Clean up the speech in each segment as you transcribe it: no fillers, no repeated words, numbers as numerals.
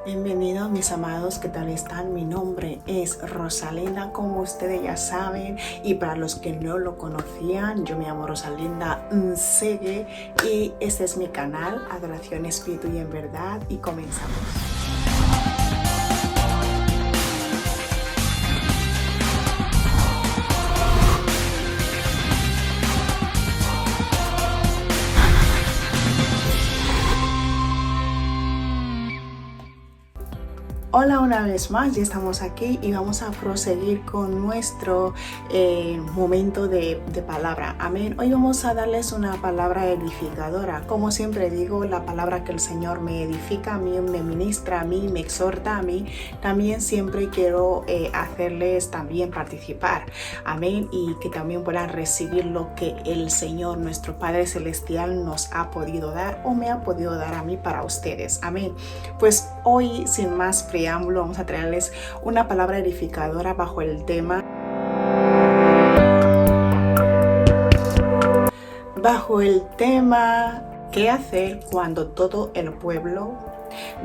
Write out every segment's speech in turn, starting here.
Bienvenidos mis amados, ¿qué tal están? Mi nombre es Rosalinda, como ustedes ya saben, y para los que no lo conocían, yo me llamo Rosalinda Nsegue y este es mi canal, Adoración Espíritu y en Verdad, y comenzamos. Hola una vez más, ya estamos aquí y vamos a proseguir con nuestro momento de palabra. Amén. Hoy vamos a darles una palabra edificadora. Como siempre digo, la palabra que el Señor me edifica a mí, me ministra a mí, me exhorta a mí. También siempre quiero hacerles también participar. Amén. Y que también puedan recibir lo que el Señor, nuestro Padre Celestial, nos ha podido dar o me ha podido dar a mí para ustedes. Amén. Pues hoy, sin más preámbulo, vamos a traerles una palabra edificadora bajo el tema ¿qué hacer cuando todo el pueblo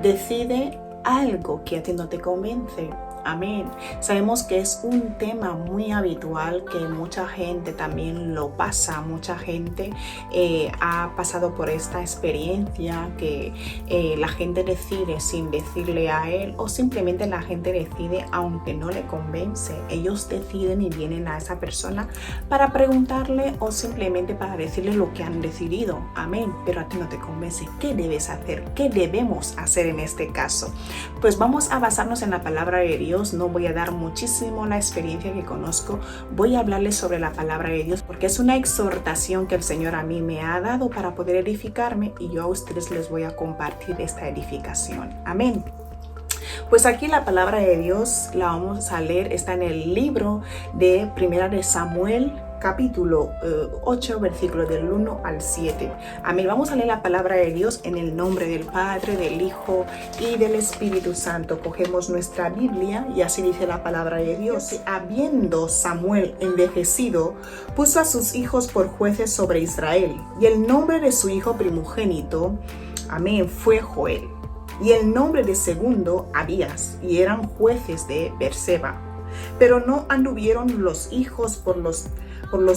decide algo que a ti no te convence? Amén. Sabemos que es un tema muy habitual que mucha gente también lo pasa. Mucha gente ha pasado por esta experiencia que la gente decide sin decirle a él, o simplemente la gente decide aunque no le convence. Ellos deciden y vienen a esa persona para preguntarle o simplemente para decirle lo que han decidido. Amén. Pero a ti no te convence. ¿Qué debes hacer? ¿Qué debemos hacer en este caso? Pues vamos a basarnos en la palabra de Dios. No voy a dar muchísimo la experiencia que conozco, voy a hablarles sobre la palabra de Dios porque es una exhortación que el Señor a mí me ha dado para poder edificarme y yo a ustedes les voy a compartir esta edificación. Amén. Pues aquí la palabra de Dios la vamos a leer, está en el libro de Primera de Samuel, capítulo 8, versículos del 1 al 7. Amén. Vamos a leer la palabra de Dios en el nombre del Padre, del Hijo y del Espíritu Santo. Cogemos nuestra Biblia y así dice la palabra de Dios. Habiendo Samuel envejecido, puso a sus hijos por jueces sobre Israel, y el nombre de su hijo primogénito, amén, fue Joel, y el nombre de segundo Abías, y eran jueces de Beerseba. Pero no anduvieron los hijos por los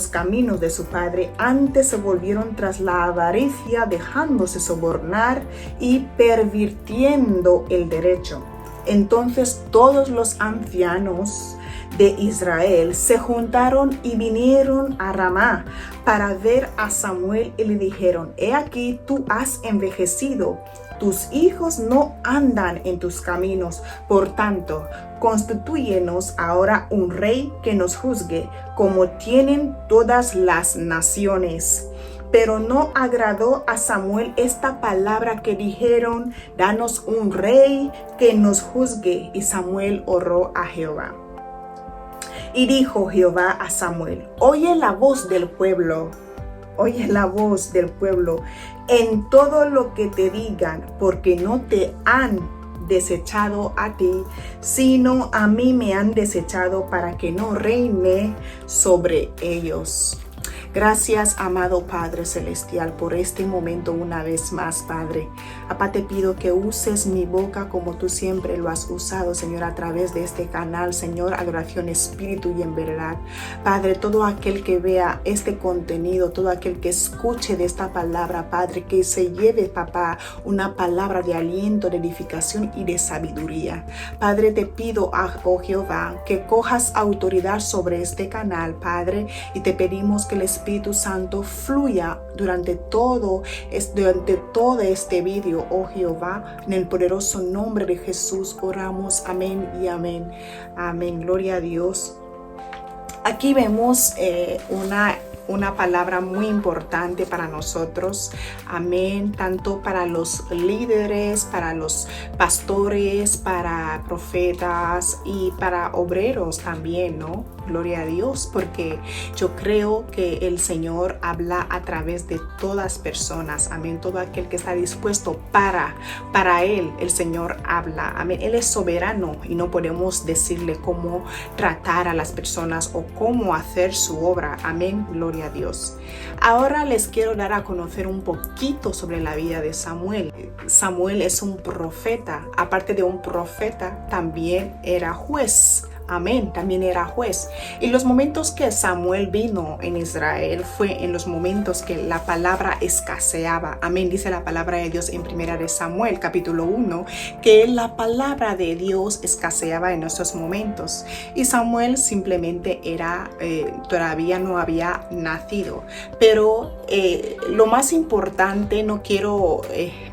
caminos de su padre, antes se volvieron tras la avaricia, dejándose sobornar y pervirtiendo el derecho. Entonces todos los ancianos de Israel se juntaron y vinieron a Ramá para ver a Samuel y le dijeron: He aquí, tú has envejecido, tus hijos no andan en tus caminos, por tanto, constitúyenos ahora un rey que nos juzgue, como tienen todas las naciones. Pero no agradó a Samuel esta palabra que dijeron: Danos un rey que nos juzgue. Y Samuel oró a Jehová. Y dijo Jehová a Samuel: Oye la voz del pueblo. Oye la voz del pueblo en todo lo que te digan, porque no te han desechado a ti, sino a mí me han desechado para que no reine sobre ellos. Gracias, amado Padre Celestial, por este momento una vez más, Padre. Papá, te pido que uses mi boca como tú siempre lo has usado, Señor, a través de este canal, Señor, Adoración Espíritu y en Verdad. Padre, todo aquel que vea este contenido, todo aquel que escuche de esta palabra, Padre, que se lleve, papá, una palabra de aliento, de edificación y de sabiduría. Padre, te pido, oh Jehová, que cojas autoridad sobre este canal, Padre, y te pedimos que el Espíritu Santo fluya durante todo este vídeo, oh Jehová. En el poderoso nombre de Jesús oramos, amén y amén. Amén, gloria a Dios. Aquí vemos una palabra muy importante para nosotros, amén, tanto para los líderes, para los pastores, para profetas y para obreros también, ¿no? gloria a Dios, porque yo creo que el Señor habla a través de todas personas, amén. Todo aquel que está dispuesto para Él, el Señor habla, amén. Él es soberano y no podemos decirle cómo tratar a las personas o cómo hacer su obra, amén, gloria a Dios. Ahora les quiero dar a conocer un poquito sobre la vida de Samuel. Samuel es un profeta, aparte de un profeta, también era juez. Amén, también era juez. Y los momentos que Samuel vino en Israel fue en los momentos que la palabra escaseaba. Amén, dice la palabra de Dios en 1 de Samuel, capítulo 1, que la palabra de Dios escaseaba en esos momentos. Y Samuel simplemente todavía no había nacido. Pero lo más importante, no quiero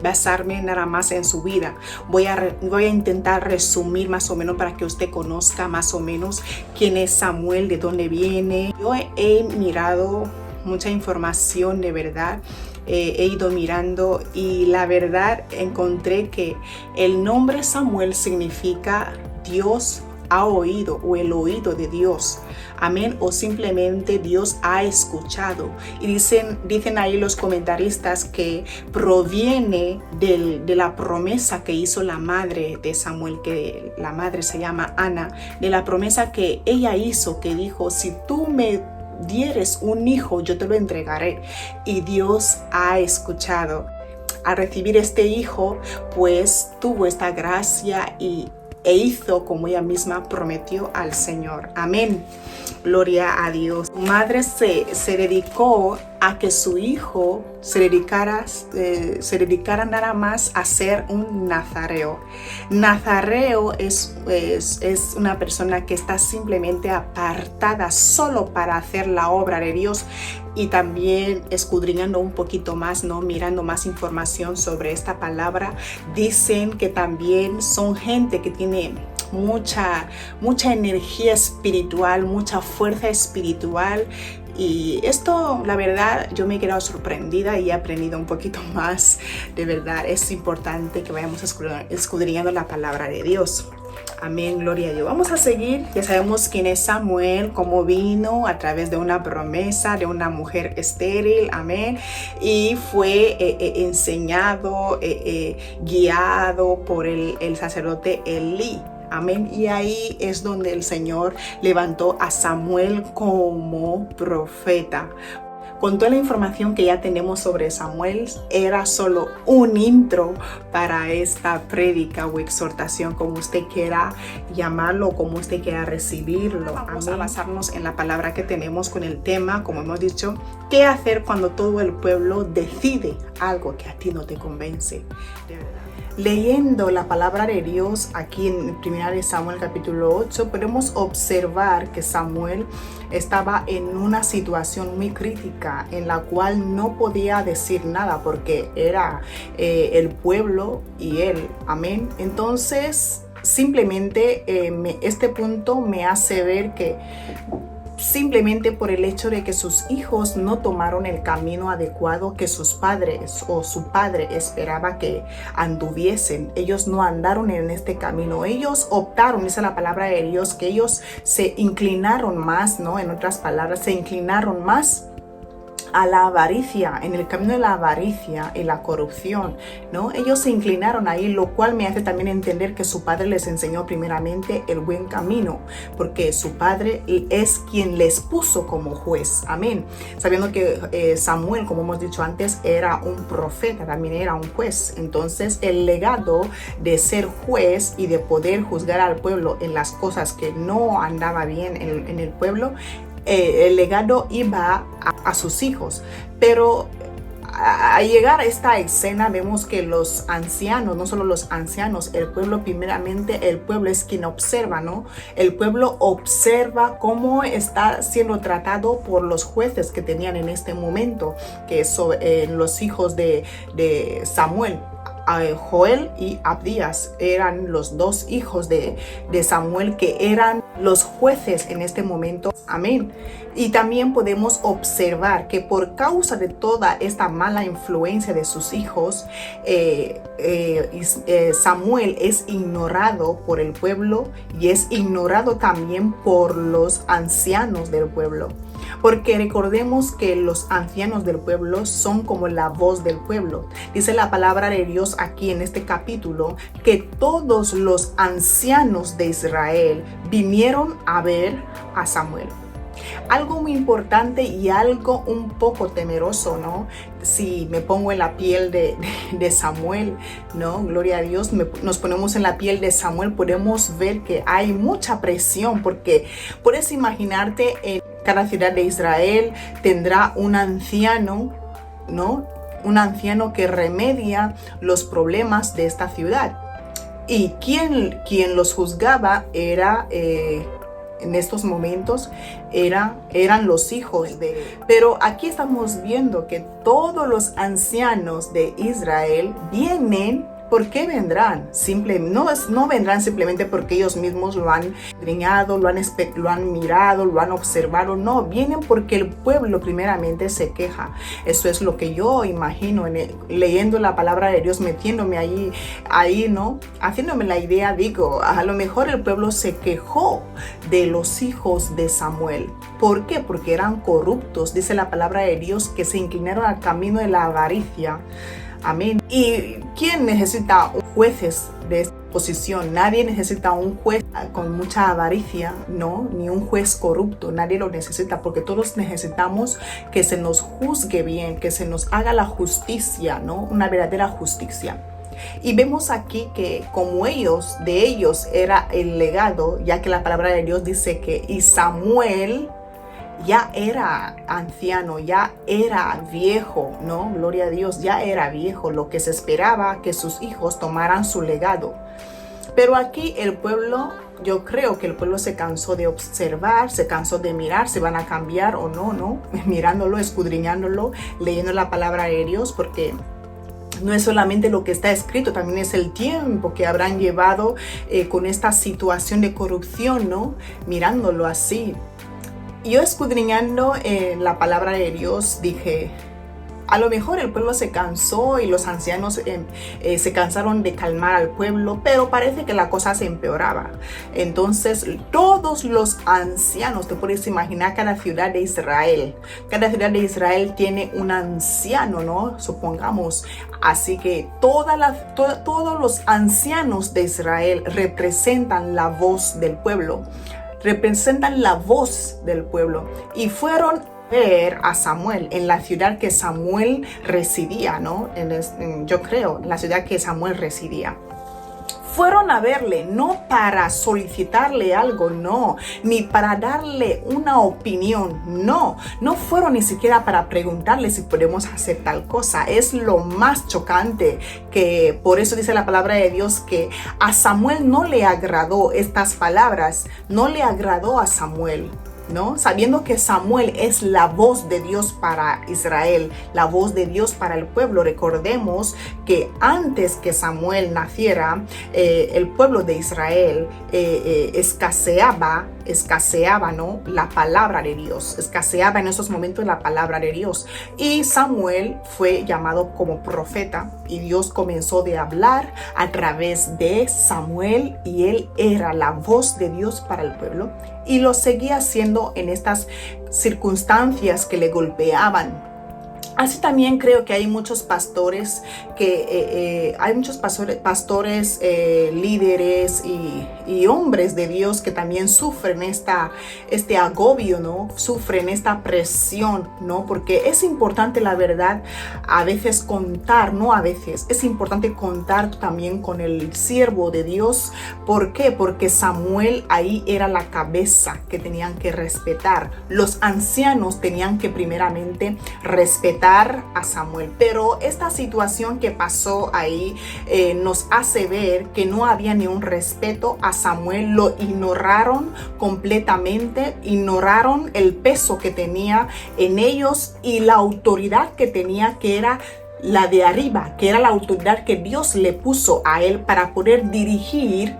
basarme nada más en su vida. Voy a intentar resumir más o menos para que usted conozca más o menos quién es Samuel, de dónde viene. Yo he mirado mucha información, de verdad. He ido mirando y la verdad encontré que el nombre Samuel significa Dios ha oído, o el oído de Dios, amén, o simplemente Dios ha escuchado. Y dicen ahí los comentaristas que proviene de la promesa que hizo la madre de Samuel, que la madre se llama Ana, de la promesa que ella hizo, que dijo: si tú me dieres un hijo, yo te lo entregaré. Y Dios ha escuchado. Al recibir este hijo, pues tuvo esta gracia e hizo como ella misma prometió al Señor. Amén. Gloria a Dios. Su madre se dedicó a que su hijo se dedicara nada más a ser un nazareo. Nazareo es una persona que está simplemente apartada solo para hacer la obra de Dios. Y también escudriñando un poquito más, ¿no? Mirando más información sobre esta palabra, dicen que también son gente que tiene mucha energía espiritual, mucha fuerza espiritual. Y esto, la verdad, yo me he quedado sorprendida y he aprendido un poquito más. De verdad, es importante que vayamos escudriñando la palabra de Dios. Amén, gloria a Dios. Vamos a seguir. Ya sabemos quién es Samuel, cómo vino a través de una promesa de una mujer estéril. Amén. Y fue enseñado, guiado por el sacerdote Elí. Amén. Y ahí es donde el Señor levantó a Samuel como profeta. Con toda la información que ya tenemos sobre Samuel, era solo un intro para esta prédica o exhortación, como usted quiera llamarlo, como usted quiera recibirlo. Vamos a basarnos en la palabra que tenemos con el tema, como hemos dicho, ¿qué hacer cuando todo el pueblo decide algo que a ti no te convence? De verdad. Leyendo la palabra de Dios aquí en 1 Samuel capítulo 8, podemos observar que Samuel estaba en una situación muy crítica en la cual no podía decir nada porque era el pueblo y él. Amén. Entonces, simplemente este punto me hace ver que simplemente por el hecho de que sus hijos no tomaron el camino adecuado que sus padres o su padre esperaba que anduviesen. Ellos no andaron en este camino. Ellos optaron, dice la palabra de Dios, que ellos se inclinaron más, ¿no? En otras palabras, se inclinaron más a la avaricia, en el camino de la avaricia y la corrupción, ¿no? Ellos se inclinaron ahí, lo cual me hace también entender que su padre les enseñó primeramente el buen camino, porque su padre es quien les puso como juez. Amén. Sabiendo que Samuel, como hemos dicho antes, era un profeta, también era un juez. Entonces, el legado de ser juez y de poder juzgar al pueblo en las cosas que no andaba bien en el pueblo, el legado iba a sus hijos. Pero al llegar a esta escena vemos que los ancianos, no solo los ancianos, el pueblo, primeramente el pueblo es quien observa, ¿no? El pueblo observa cómo está siendo tratado por los jueces que tenían en este momento, que son los hijos de Samuel. Joel y Abdías eran los dos hijos de Samuel, que eran los jueces en este momento. Amén. Y también podemos observar que por causa de toda esta mala influencia de sus hijos, Samuel es ignorado por el pueblo y es ignorado también por los ancianos del pueblo. Porque recordemos que los ancianos del pueblo son como la voz del pueblo. Dice la palabra de Dios aquí en este capítulo que todos los ancianos de Israel vinieron a ver a Samuel. Algo muy importante y algo un poco temeroso, ¿no? Si me pongo en la piel de Samuel, ¿no? Gloria a Dios, nos ponemos en la piel de Samuel, podemos ver que hay mucha presión, porque puedes imaginarte en cada ciudad de Israel tendrá un anciano, ¿no? Un anciano que remedia los problemas de esta ciudad. Y quien los juzgaba era... en estos momentos eran los hijos de... Pero aquí estamos viendo que todos los ancianos de Israel vienen. ¿Por qué vendrán? No vendrán simplemente porque ellos mismos lo han escudriñado, lo han mirado, lo han observado. No, vienen porque el pueblo primeramente se queja. Eso es lo que yo imagino leyendo la palabra de Dios, metiéndome ahí, ¿no? Haciéndome la idea, digo, a lo mejor el pueblo se quejó de los hijos de Samuel. ¿Por qué? Porque eran corruptos. Dice la palabra de Dios que se inclinaron al camino de la avaricia. Amén. ¿Y quién necesita jueces de esta posición? Nadie necesita un juez con mucha avaricia, ¿no? Ni un juez corrupto. Nadie lo necesita, porque todos necesitamos que se nos juzgue bien, que se nos haga la justicia, ¿no? Una verdadera justicia. Y vemos aquí que como de ellos era el legado, ya que la palabra de Dios dice que y Samuel ya era anciano, ya era viejo, ¿no? Gloria a Dios, ya era viejo. Lo que se esperaba que sus hijos tomaran su legado. Pero aquí el pueblo, yo creo que el pueblo se cansó de observar, se cansó de mirar si van a cambiar o no, ¿no? Mirándolo, escudriñándolo, leyendo la palabra de Dios, porque no es solamente lo que está escrito, también es el tiempo que habrán llevado con esta situación de corrupción, ¿no? Mirándolo así. Yo escudriñando la palabra de Dios dije, a lo mejor el pueblo se cansó y los ancianos se cansaron de calmar al pueblo, pero parece que la cosa se empeoraba. Entonces todos los ancianos, te puedes imaginar cada ciudad de Israel tiene un anciano, ¿no? Supongamos. Así que todos los ancianos de Israel representan la voz del pueblo. Representan la voz del pueblo y fueron a ver a Samuel en la ciudad que Samuel residía, ¿no? Yo creo, en la ciudad que Samuel residía. Fueron a verle, no para solicitarle algo, no, ni para darle una opinión, no fueron ni siquiera para preguntarle si podemos hacer tal cosa. Es lo más chocante, que por eso dice la palabra de Dios que a Samuel no le agradó estas palabras, no le agradó a Samuel, ¿no? Sabiendo que Samuel es la voz de Dios para Israel, la voz de Dios para el pueblo. Recordemos que antes que Samuel naciera, el pueblo de Israel escaseaba, ¿no? La palabra de Dios, escaseaba en esos momentos la palabra de Dios. Y Samuel fue llamado como profeta y Dios comenzó de hablar a través de Samuel y él era la voz de Dios para el pueblo. Y lo seguía haciendo en estas circunstancias que le golpeaban. Así también creo que hay muchos pastores, líderes y hombres de Dios que también sufren este agobio, ¿no? Sufren esta presión, ¿no? Porque es importante, la verdad, a veces contar, no a veces, es importante contar también con el siervo de Dios. ¿Por qué? Porque Samuel ahí era la cabeza que tenían que respetar. Los ancianos tenían que primeramente respetar a Samuel, pero esta situación que pasó ahí nos hace ver que no había ni un respeto a Samuel. Lo ignoraron completamente, ignoraron el peso que tenía en ellos y la autoridad que tenía, que era la de arriba, que era la autoridad que Dios le puso a él para poder dirigir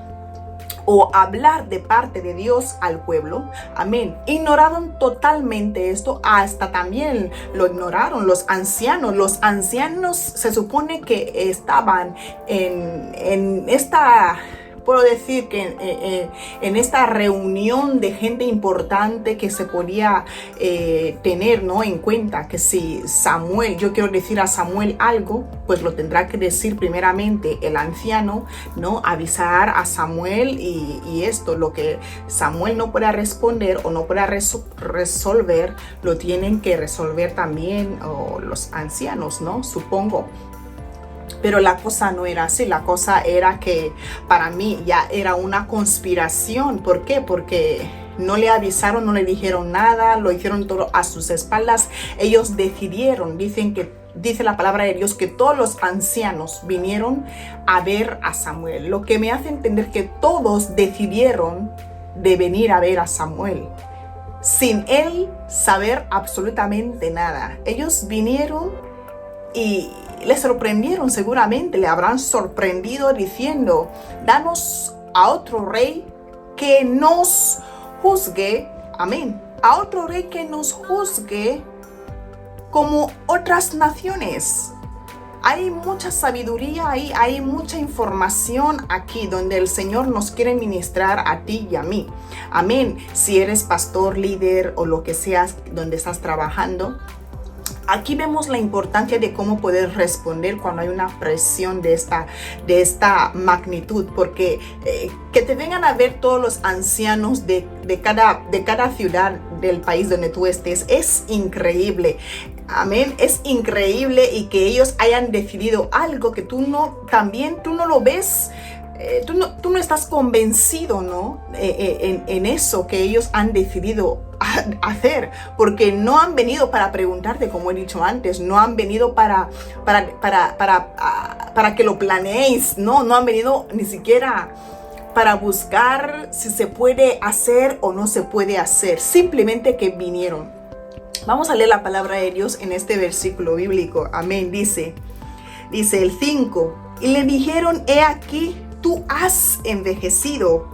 o hablar de parte de Dios al pueblo. Amén. Ignoraron totalmente esto, hasta también lo ignoraron los ancianos. Los ancianos se supone que estaban en esta... Puedo decir que en esta reunión de gente importante que se podía tener, ¿no?, en cuenta que si Samuel, yo quiero decir a Samuel algo, pues lo tendrá que decir primeramente el anciano, ¿no? Avisar a Samuel y esto, lo que Samuel no pueda responder o no pueda resolver, lo tienen que resolver también los ancianos, ¿no? Supongo. Pero la cosa no era así, la cosa era que para mí ya era una conspiración. ¿Por qué? Porque no le avisaron, no le dijeron nada, lo hicieron todo a sus espaldas. Ellos decidieron, dice la palabra de Dios que todos los ancianos vinieron a ver a Samuel. Lo que me hace entender que todos decidieron de venir a ver a Samuel sin él saber absolutamente nada. Ellos vinieron y le sorprendieron, seguramente le habrán sorprendido diciendo: danos a otro rey que nos juzgue, amén, a otro rey que nos juzgue como otras naciones. Hay mucha sabiduría ahí, hay mucha información aquí donde el Señor nos quiere ministrar a ti y a mí. Amén. Si eres pastor, líder o lo que seas donde estás trabajando, aquí vemos la importancia de cómo poder responder cuando hay una presión de esta magnitud, porque que te vengan a ver todos los ancianos de cada ciudad del país donde tú estés es increíble. Amén, es increíble, y que ellos hayan decidido algo que tú no lo ves. Tú no estás convencido, ¿no? En eso que ellos han decidido hacer, porque no han venido para preguntarte, como he dicho antes, no han venido para que lo planeéis, no han venido ni siquiera para buscar si se puede hacer o no se puede hacer, simplemente que vinieron. Vamos a leer la palabra de Dios en este versículo bíblico. Amén. Dice el 5, y le dijeron: he aquí, tú has envejecido.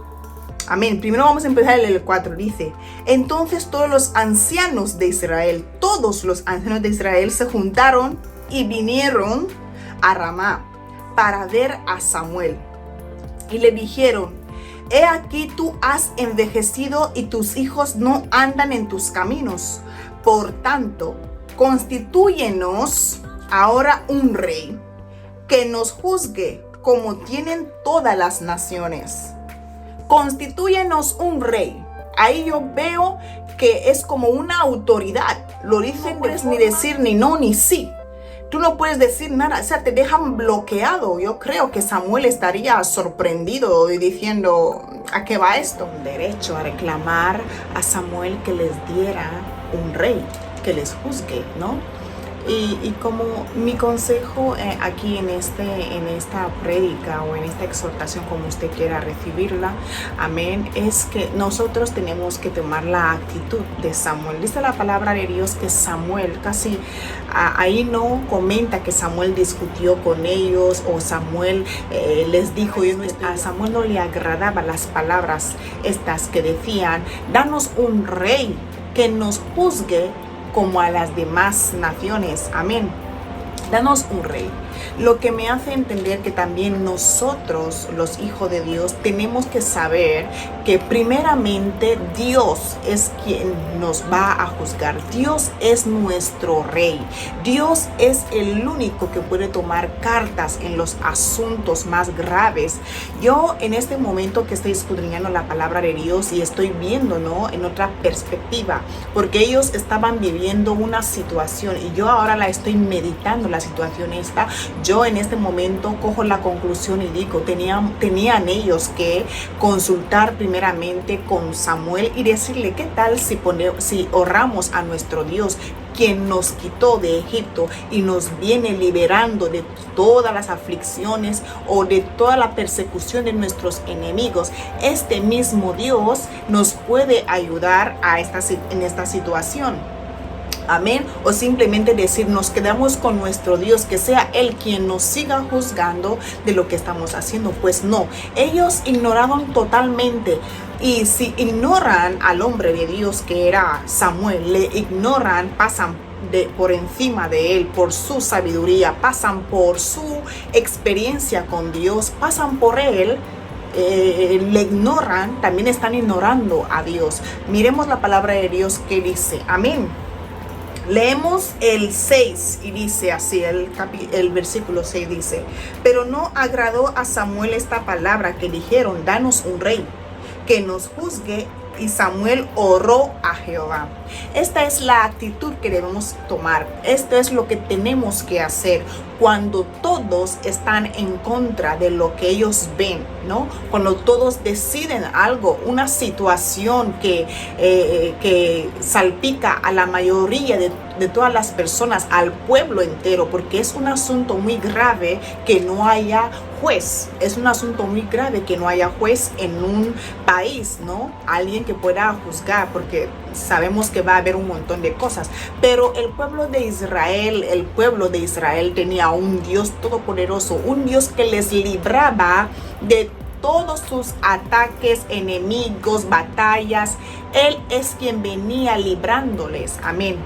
Amén. Primero vamos a empezar el 4. Dice: entonces todos los ancianos de Israel se juntaron y vinieron a Ramá para ver a Samuel. Y le dijeron: he aquí, tú has envejecido y tus hijos no andan en tus caminos. Por tanto, constitúyenos ahora un rey que nos juzgue como tienen todas las naciones. Constitúyenos un rey. Ahí yo veo que es como una autoridad. Lo dicen, no puedes ni decir ni no ni sí. Tú no puedes decir nada, o sea, te dejan bloqueado. Yo creo que Samuel estaría sorprendido y diciendo: ¿a qué va esto? Derecho a reclamar a Samuel que les diera un rey, que les juzgue, ¿no? Y como mi consejo aquí en esta prédica o en esta exhortación, como usted quiera recibirla, amén, es que nosotros tenemos que tomar la actitud de Samuel. Dice la palabra de Dios que Samuel casi ahí no comenta que Samuel discutió con ellos o Samuel les dijo. A Samuel no le agradaban las palabras estas que decían: danos un rey que nos juzgue como a las demás naciones. Amén. Danos un rey. Lo que me hace entender que también nosotros, los hijos de Dios, tenemos que saber que primeramente Dios es quien nos va a juzgar. Dios es nuestro rey. Dios es el único que puede tomar cartas en los asuntos más graves. Yo en este momento que estoy escudriñando la palabra de Dios y estoy viendo, ¿no?, en otra perspectiva, porque ellos estaban viviendo una situación y yo ahora la estoy meditando, la situación esta. Yo en este momento cojo la conclusión y digo: tenían ellos que consultar primeramente con Samuel y decirle: ¿qué tal si oramos a nuestro Dios, quien nos quitó de Egipto y nos viene liberando de todas las aflicciones o de toda la persecución de nuestros enemigos? Este mismo Dios nos puede ayudar en esta situación. Amén. O simplemente decir, nos quedamos con nuestro Dios, que sea Él quien nos siga juzgando de lo que estamos haciendo. Pues no, ellos ignoraron totalmente. Y si ignoran al hombre de Dios que era Samuel, le ignoran, pasan por encima de él, por su sabiduría, pasan por su experiencia con Dios, pasan por él, le ignoran, también están ignorando a Dios. Miremos la palabra de Dios que dice, amén. Leemos el 6 y dice así, el versículo 6 dice, pero no agradó a Samuel esta palabra que dijeron, danos un rey que nos juzgue. Y Samuel oró a Jehová. Esta es la actitud que debemos tomar. Esto es lo que tenemos que hacer cuando todos están en contra de lo que ellos ven, ¿no? Cuando todos deciden algo, una situación que salpica a la mayoría de todas las personas, al pueblo entero, porque es un asunto muy grave que no haya juez. Es un asunto muy grave que no haya juez en un país, ¿no? Alguien que pueda juzgar, porque sabemos que va a haber un montón de cosas. Pero el pueblo de Israel tenía un Dios todopoderoso, un Dios que les libraba de todos sus ataques, enemigos, batallas. Él es quien venía librándoles. Amén.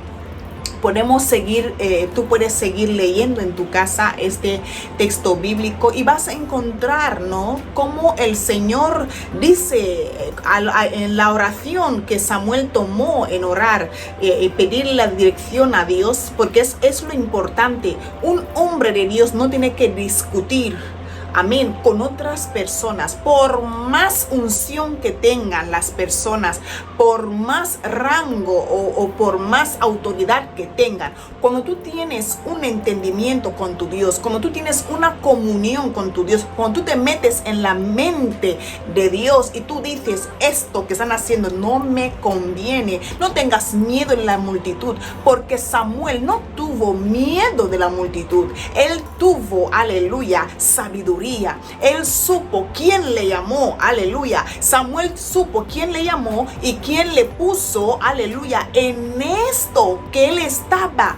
Podemos seguir, tú puedes seguir leyendo en tu casa este texto bíblico y vas a encontrar, ¿no?, cómo el Señor dice en la oración que Samuel tomó en orar y pedirle la dirección a Dios, porque es lo importante. Un hombre de Dios no tiene que discutir, amén, con otras personas, por más unción que tengan las personas, por más rango o por más autoridad que tengan. Cuando tú tienes un entendimiento con tu Dios, cuando tú tienes una comunión con tu Dios, cuando tú te metes en la mente de Dios y tú dices, esto que están haciendo no me conviene, no tengas miedo en la multitud, porque Samuel no tuvo miedo de la multitud. Él tuvo, aleluya, sabiduría. Él supo quién le llamó, aleluya. Samuel supo quién le llamó y quién le puso, aleluya, en esto que él estaba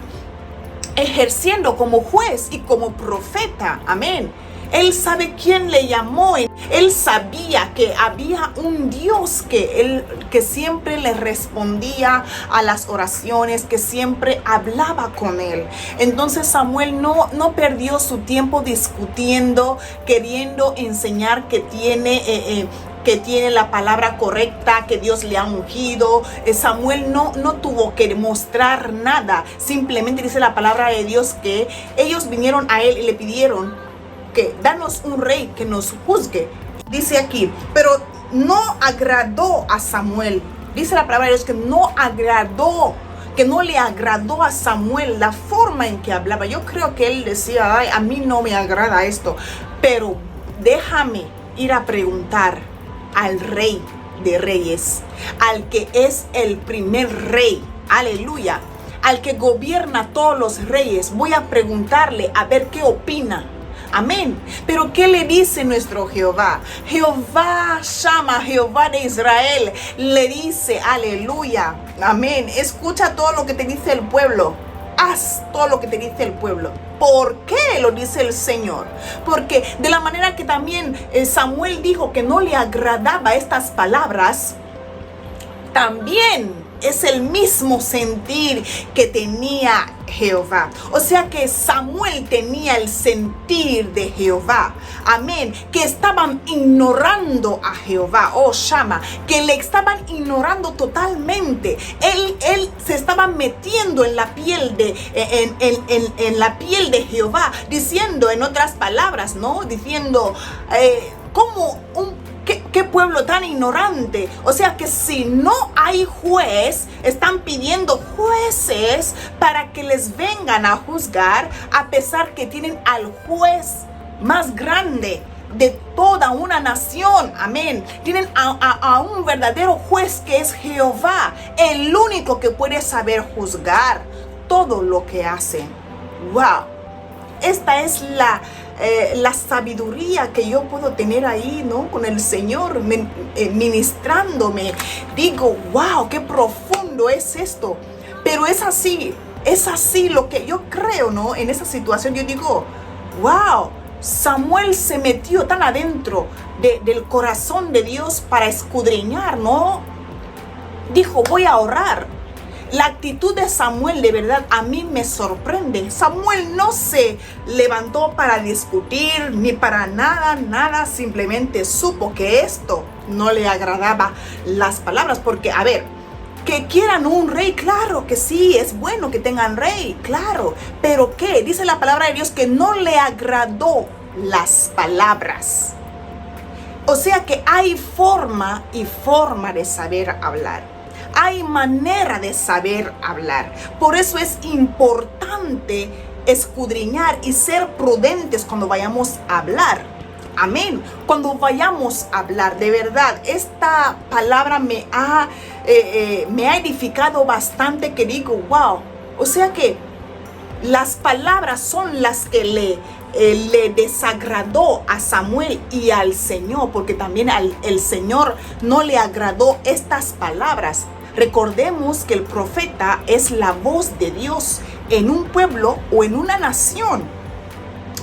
ejerciendo como juez y como profeta, amén. Él sabe quién le llamó. Él sabía que había un Dios que siempre le respondía a las oraciones, que siempre hablaba con él. Entonces Samuel no perdió su tiempo discutiendo, queriendo enseñar que tiene la palabra correcta, que Dios le ha ungido. Samuel no tuvo que demostrar nada. Simplemente dice la palabra de Dios que ellos vinieron a él y le pidieron que danos un rey que nos juzgue. Dice aquí, pero no agradó a Samuel. Dice la palabra de Dios que no le agradó a Samuel la forma en que hablaba. Yo creo que él decía, ay, a mí no me agrada esto, pero déjame ir a preguntar al Rey de Reyes, al que es el primer rey, aleluya, al que gobierna todos los reyes. Voy a preguntarle a ver qué opina. Amén. Pero ¿qué le dice nuestro Jehová? Jehová Shama, Jehová de Israel, le dice, aleluya, amén. Escucha todo lo que te dice el pueblo. Haz todo lo que te dice el pueblo. ¿Por qué lo dice el Señor? Porque de la manera que también Samuel dijo que no le agradaba estas palabras, también es el mismo sentir que tenía Jehová. O sea que Samuel tenía el sentir de Jehová. Amén. Que estaban ignorando a Jehová. Oh, Shama. Que le estaban ignorando totalmente. Él se estaba metiendo en la piel en la piel de Jehová. Diciendo, en otras palabras, ¿no? Diciendo, ¿Qué pueblo tan ignorante? O sea que si no hay juez, están pidiendo jueces para que les vengan a juzgar, a pesar que tienen al juez más grande de toda una nación. Amén. Tienen a un verdadero juez que es Jehová, el único que puede saber juzgar todo lo que hacen. ¡Wow! Esta es la sabiduría que yo puedo tener ahí, ¿no? Con el Señor ministrándome. Digo, wow, qué profundo es esto. Pero es así lo que yo creo, ¿no? En esa situación yo digo, wow, Samuel se metió tan adentro del corazón de Dios para escudriñar, ¿no? Dijo, voy a orar. La actitud de Samuel de verdad a mí me sorprende. Samuel no se levantó para discutir ni para nada, simplemente supo que esto no le agradaba las palabras, porque a ver, que quieran un rey, claro que sí, es bueno que tengan rey, claro, pero ¿qué? Dice la palabra de Dios que no le agradó las palabras. O sea que hay forma y forma de saber hablar. Hay manera de saber hablar. Por eso es importante escudriñar y ser prudentes cuando vayamos a hablar. Amén. Cuando vayamos a hablar, de verdad, esta palabra me ha edificado bastante, que digo, wow. O sea que las palabras son las que le desagradó a Samuel y al Señor, porque también el Señor no le agradó estas palabras. Recordemos que el profeta es la voz de Dios en un pueblo o en una nación.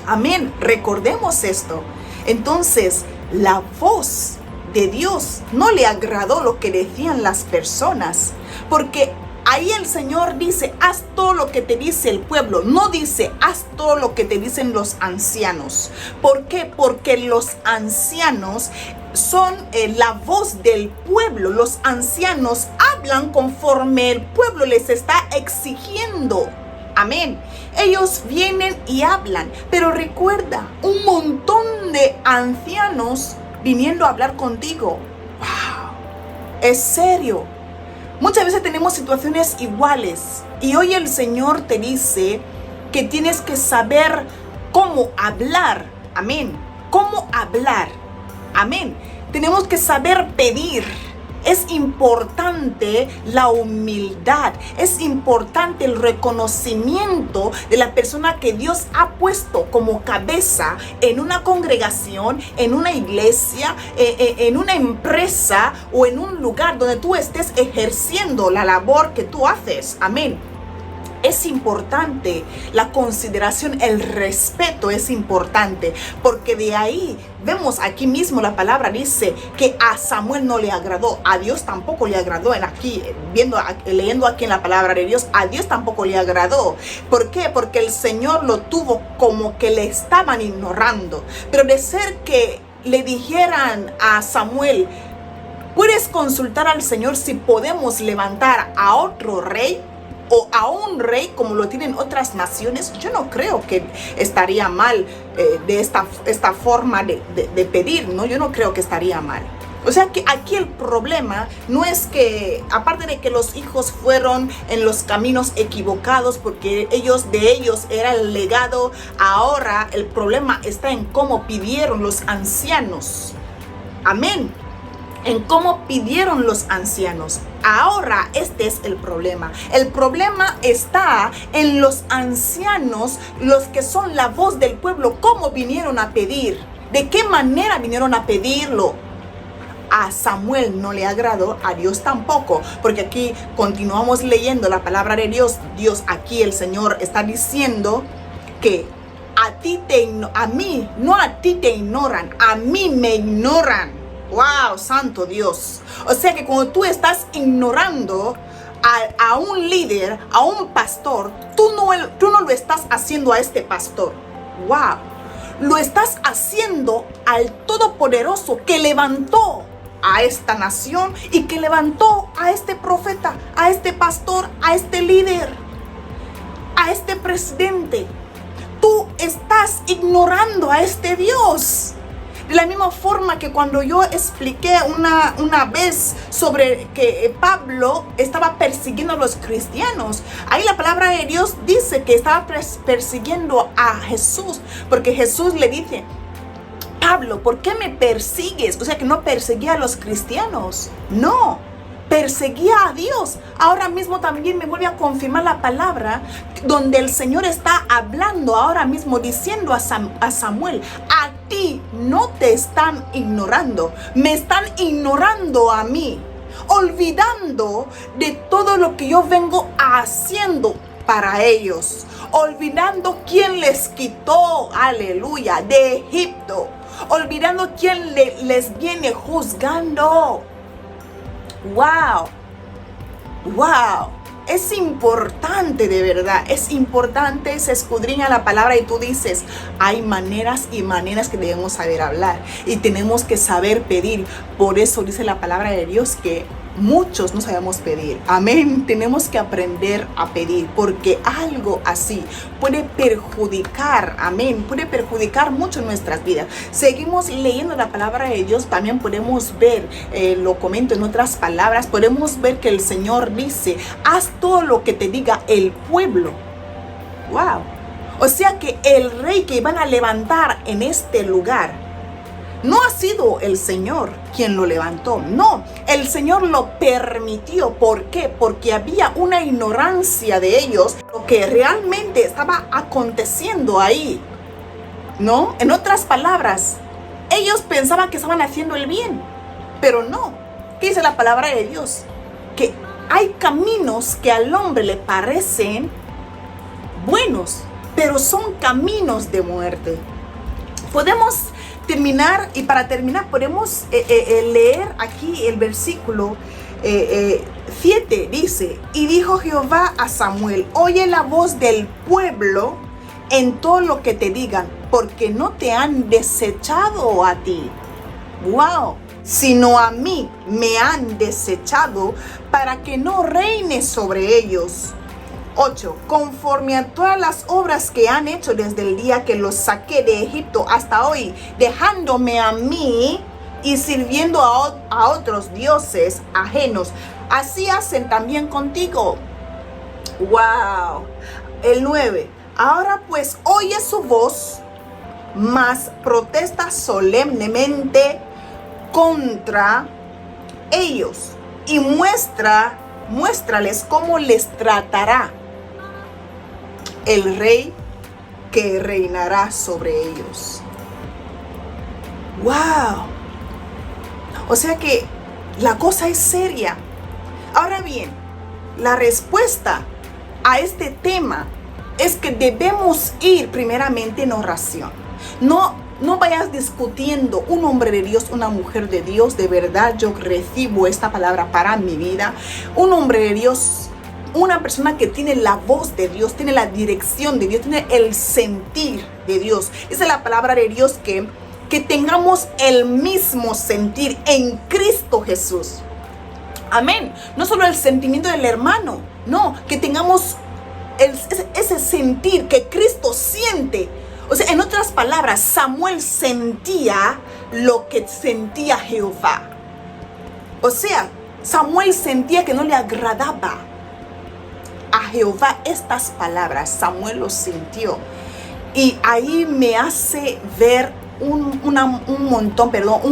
Amén. Recordemos esto. Entonces, la voz de Dios no le agradó lo que decían las personas, porque ahí el Señor dice, haz todo lo que te dice el pueblo. No dice, haz todo lo que te dicen los ancianos. ¿Por qué? Porque los ancianos son la voz del pueblo. Los ancianos hablan conforme el pueblo les está exigiendo. Amén. Ellos vienen y hablan. Pero recuerda, un montón de ancianos viniendo a hablar contigo. ¡Wow! Es serio. Muchas veces tenemos situaciones iguales. Y hoy el Señor te dice que tienes que saber cómo hablar. Amén. ¿Cómo hablar? Amén. Tenemos que saber pedir. Es importante la humildad. Es importante el reconocimiento de la persona que Dios ha puesto como cabeza en una congregación, en una iglesia, en una empresa o en un lugar donde tú estés ejerciendo la labor que tú haces. Amén. Es importante la consideración, el respeto es importante, porque de ahí vemos aquí mismo la palabra dice que a Samuel no le agradó, a Dios tampoco le agradó. Leyendo aquí en la palabra de Dios, a Dios tampoco le agradó. ¿Por qué? Porque el Señor lo tuvo como que le estaban ignorando. Pero de ser que le dijeran a Samuel, puedes consultar al Señor si podemos levantar a otro rey, o a un rey como lo tienen otras naciones, yo no creo que estaría mal de esta forma de pedir, ¿no? Yo no creo que estaría mal. O sea que aquí el problema no es que, aparte de que los hijos fueron en los caminos equivocados porque de ellos era el legado, ahora el problema está en cómo pidieron los ancianos. Amén. En cómo pidieron los ancianos. Ahora este es el problema. El problema está en los ancianos, los que son la voz del pueblo. ¿Cómo vinieron a pedir? ¿De qué manera vinieron a pedirlo? A Samuel no le agradó, a Dios tampoco, porque aquí continuamos leyendo la palabra de Dios. Dios aquí, el Señor está diciendo que a mí, no a ti te ignoran, a mí me ignoran. ¡Wow! Santo Dios. O sea que cuando tú estás ignorando a un líder, a un pastor, tú no lo estás haciendo a este pastor. ¡Wow! Lo estás haciendo al Todopoderoso que levantó a esta nación y que levantó a este profeta, a este pastor, a este líder, a este presidente. Tú estás ignorando a este Dios. De la misma forma que cuando yo expliqué una vez sobre que Pablo estaba persiguiendo a los cristianos, ahí la palabra de Dios dice que estaba persiguiendo a Jesús, porque Jesús le dice, Pablo, ¿por qué me persigues? O sea que no perseguía a los cristianos, no, perseguía a Dios. Ahora mismo también me vuelve a confirmar la palabra donde el Señor está hablando ahora mismo, diciendo a Samuel, a ti no te están ignorando, me están ignorando a mí. olvidando de todo lo que yo vengo haciendo para ellos, olvidando quién les quitó, aleluya, de Egipto, olvidando quién les viene juzgando. Wow, wow. Es importante, de verdad, es importante, se escudriña la palabra y tú dices, hay maneras y maneras que debemos saber hablar y tenemos que saber pedir. Por eso dice la palabra de Dios que muchos no sabemos pedir. Amén. Tenemos que aprender a pedir porque algo así puede perjudicar, amén, puede perjudicar mucho nuestras vidas. Seguimos leyendo la palabra de Dios, también podemos ver, lo comento en otras palabras, podemos ver que el Señor dice, haz todo lo que te diga el pueblo. Wow. O sea que el rey que van a levantar en este lugar no ha sido el Señor quien lo levantó, no, el Señor lo permitió. ¿Por qué? Porque había una ignorancia de ellos, lo que realmente estaba aconteciendo ahí, ¿no? En otras palabras, ellos pensaban que estaban haciendo el bien, pero no. ¿Qué dice la palabra de Dios? Que hay caminos que al hombre le parecen buenos, pero son caminos de muerte. Podemos terminar, y para terminar podemos leer aquí el versículo 7, dice, y dijo Jehová a Samuel, oye la voz del pueblo en todo lo que te digan, porque no te han desechado a ti, wow, sino a mí me han desechado para que no reine sobre ellos. 8. Conforme a todas las obras que han hecho desde el día que los saqué de Egipto hasta hoy, dejándome a mí y sirviendo a otros dioses ajenos, así hacen también contigo. Wow. El 9. Ahora pues oye su voz, mas protesta solemnemente contra ellos y muéstrales cómo les tratará el rey que reinará sobre ellos. ¡Wow! O sea que la cosa es seria. Ahora bien, la respuesta a este tema es que debemos ir primeramente en oración. No vayas discutiendo un hombre de Dios, una mujer de Dios. De verdad yo recibo esta palabra para mi vida. Un hombre de Dios, una persona que tiene la voz de Dios, tiene la dirección de Dios, tiene el sentir de Dios. Esa es la palabra de Dios, que tengamos el mismo sentir en Cristo Jesús. Amén. No solo el sentimiento del hermano, no, que tengamos ese sentir que Cristo siente. O sea, en otras palabras, Samuel sentía lo que sentía Jehová. O sea, Samuel sentía que no le agradaba a Jehová estas palabras. Samuel lo sintió. Y ahí me hace ver un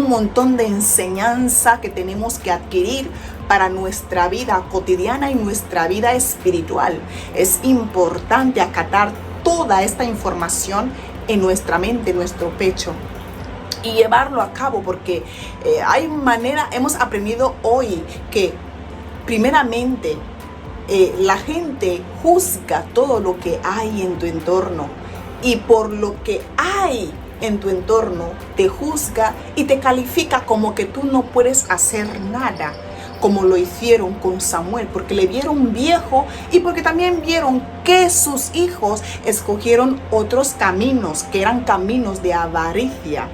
montón de enseñanza que tenemos que adquirir para nuestra vida cotidiana y nuestra vida espiritual. Es importante acatar toda esta información en nuestra mente, en nuestro pecho, y llevarlo a cabo, porque hemos aprendido hoy que primeramente la gente juzga todo lo que hay en tu entorno, y por lo que hay en tu entorno te juzga y te califica como que tú no puedes hacer nada, como lo hicieron con Samuel, porque le vieron viejo y porque también vieron que sus hijos escogieron otros caminos, que eran caminos de avaricia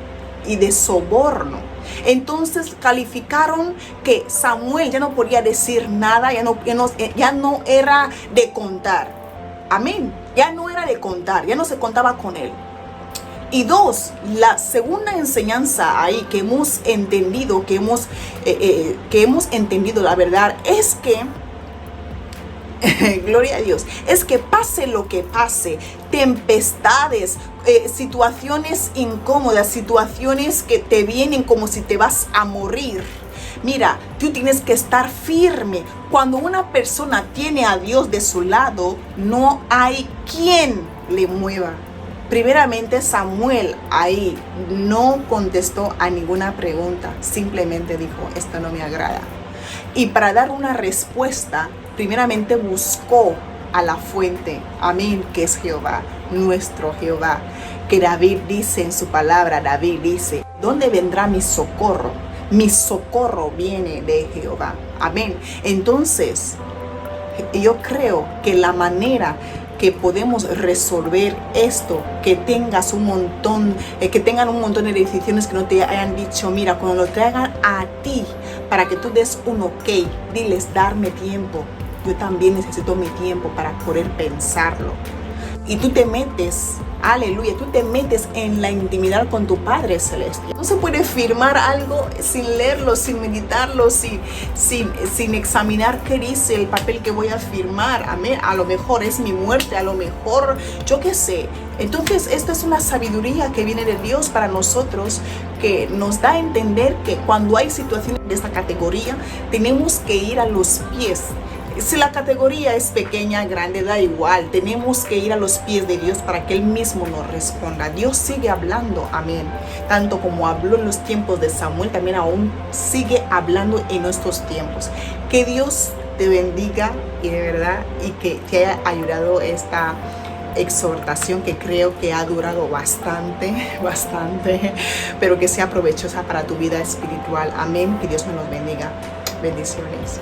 y de soborno. Entonces calificaron que Samuel ya no podía decir nada, ya no era de contar. Amén. Ya no era de contar, ya no se contaba con él. Y dos, la segunda enseñanza ahí que hemos entendido, la verdad, es que, gloria a Dios, es que pase lo que pase, tempestades, situaciones incómodas, situaciones que te vienen como si te vas a morir. Mira, tú tienes que estar firme. Cuando una persona tiene a Dios de su lado, no hay quien le mueva. Primeramente, Samuel ahí no contestó a ninguna pregunta. Simplemente dijo, esto no me agrada. Y para dar una respuesta, primeramente buscó a la fuente, amén, que es Jehová, nuestro Jehová. Que David dice en su palabra, David dice, ¿dónde vendrá mi socorro? Mi socorro viene de Jehová, amén. Entonces, yo creo que la manera que podemos resolver esto, que tengas un montón, que tengan un montón de decisiones que no te hayan dicho, mira, cuando lo traigan a ti, para que tú des un ok, diles, darme tiempo. Yo también necesito mi tiempo para poder pensarlo. Y tú te metes, aleluya, tú te metes en la intimidad con tu Padre Celestial. No se puede firmar algo sin leerlo, sin meditarlo, sin examinar qué dice el papel que voy a firmar. Amén. A lo mejor es mi muerte, a lo mejor, yo qué sé. Entonces, esta es una sabiduría que viene de Dios para nosotros, que nos da a entender que cuando hay situaciones de esta categoría, tenemos que ir a los pies. Si la categoría es pequeña, grande, da igual. Tenemos que ir a los pies de Dios para que Él mismo nos responda. Dios sigue hablando, amén. Tanto como habló en los tiempos de Samuel, también aún sigue hablando en nuestros tiempos. Que Dios te bendiga y de verdad, y que te haya ayudado esta exhortación, que creo que ha durado bastante, pero que sea provechosa para tu vida espiritual. Amén. Que Dios me los bendiga. Bendiciones.